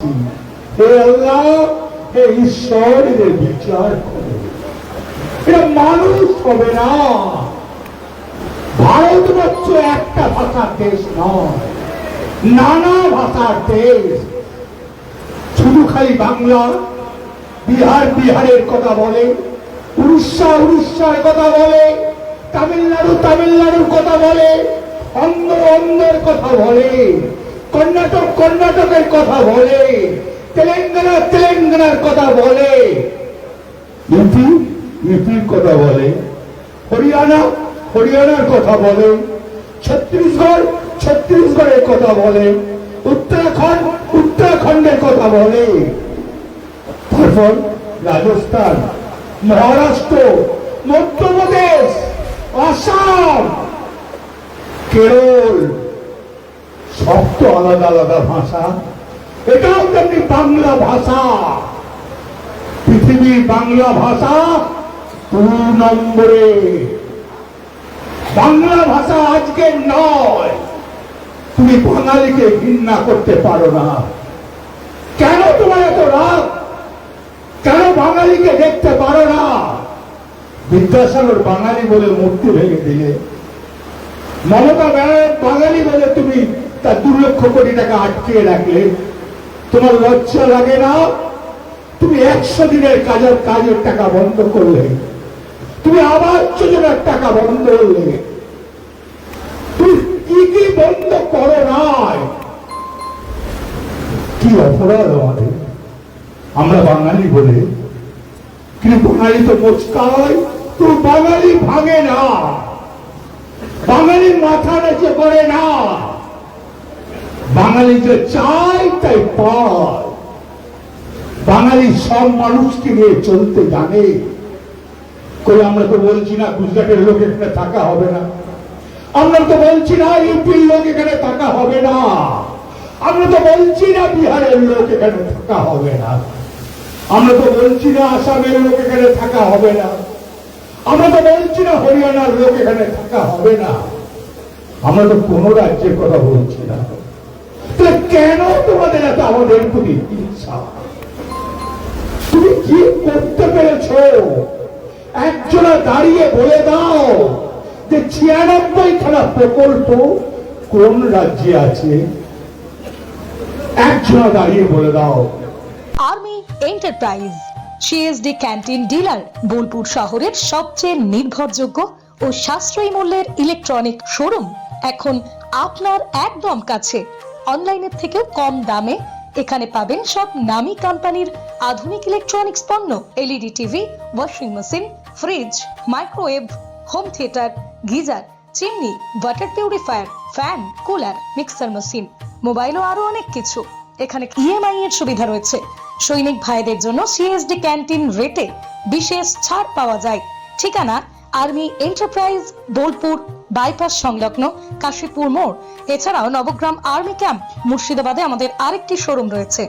কাঁদছি, হে আল্লাহ, হে ঈশ্বর, এদের বিচার করো। এটা মানুষ হবে না। ভারতবর্ষ একটা ভাষার দেশ নয়, নানা ভাষার দেশ। শুধু খালি বাংলা, বিহার বিহারের কথা বলে, উড়িষ্যা উড়িষ্যার কথা বলে, তামিলনাড়ু তামিলনাড়ুর কথা বলে, অন্ধ্র অন্ধ্রের কথা বলে, কর্ণাটক কর্ণাটকের কথা বলে, তেলেঙ্গানা তেলেঙ্গানার কথা বলে, ইউপি ইউপির কথা বলে, হরিয়ানা হরিয়ানার কথা বলে, ছত্তিশগড় ছত্তিশগড়ের কথা বলে, উত্তরাখণ্ড উত্তরাখণ্ডের কথা বলে, তারপর রাজস্থান, মহারাষ্ট্র, মধ্যপ্রদেশ, আসাম, কেরল, সব তো আলাদা আলাদা ভাষা। এটাও তেমনি বাংলা ভাষা। পৃথিবীর বাংলা ভাষা 2 নম্বরে। বাংলা ভাষা আজকের নয়। তুমি বাঙালিকে ঘৃণা করতে পারো না। কেন তোমার এত রাগ? কেন বাঙালিকে দেখতে পারো না? বিদ্যাসাগর বাঙালি বলে মূর্তি ভেঙে দিলে, মমতা ব্যানার্জি বাঙালি বলে তুমি তার 2 লক্ষ কোটি টাকা আটকে রাখলে। তোমার লজ্জা লাগে না? তুমি 100 দিনের কাজের টাকা বন্ধ করলে, তুমি আবাস যোজনার টাকা বন্ধ করলে, তুমি কি কি বন্ধ করো নাই? কি অপরাধ আমাদের? আমরা বাঙালি বলে, কিন্তু বাঙালি তো মোচকায়, তো বাঙালি ভাঙে না, বাঙালি মাথা নিচে করে না। বাঙালি যে চায় তাই পায়। বাঙালি সব মানুষকে নিয়ে চলতে জানে। কই আমরা তো বলছি না গুজরাটের লোক এখানে থাকা হবে না, আমরা তো বলছি না ইউপির লোক এখানে থাকা হবে না, আমরা তো বলছি না বিহারের লোক এখানে থাকা হবে না, আমরা তো বলছি না আসামের লোক এখানে থাকা হবে না, আমরা তো বলছি না হরিয়ানার লোক এখানে থাকা হবে না। আমরা তো কোন রাজ্যের কথা বলছি না। কেন তোমাদের এত আমাদের প্রতি ইচ্ছা? তুমি কি করতে পেরেছ? একজনা দাঁড়িয়ে বলে দাও যে 96 খানা প্রকল্প কোন রাজ্যে আছে? একজনা দাঁড়িয়ে বলে দাও। Army enterprise CSD canteen dealer, Bolpur শহরের সবচেয়ে নির্ভরযোগ্য ও সাশ্রয়ী মূল্যের ইলেকট্রনিক শোরুম এখন আপনার একদম কাছে। অনলাইনের থেকেও কম দামে এখানে পাবেন সব নামী কোম্পানির আধুনিক ইলেকট্রনিক্স পণ্য, LED TV, washing machine, fridge, microwave, home theatre, geyser, chimney, water purifier, fan, cooler, mixer machine, mobile ও আরো অনেক কিছু। এখানে ইএমআই এর সুবিধা রয়েছে। সৈনিক ভাইদের জন্য সিএসডি ক্যান্টিন রেটে বিশেষ ছাড় পাওয়া যায়। ঠিকানা আর্মি এন্টারপ্রাইজ, বোলপুর বাইপাস সংলগ্ন কাশীপুর মোড়। এছাড়াও নবগ্রাম আর্মি ক্যাম্প মুর্শিদাবাদে আমাদের আরেকটি শোরুম রয়েছে।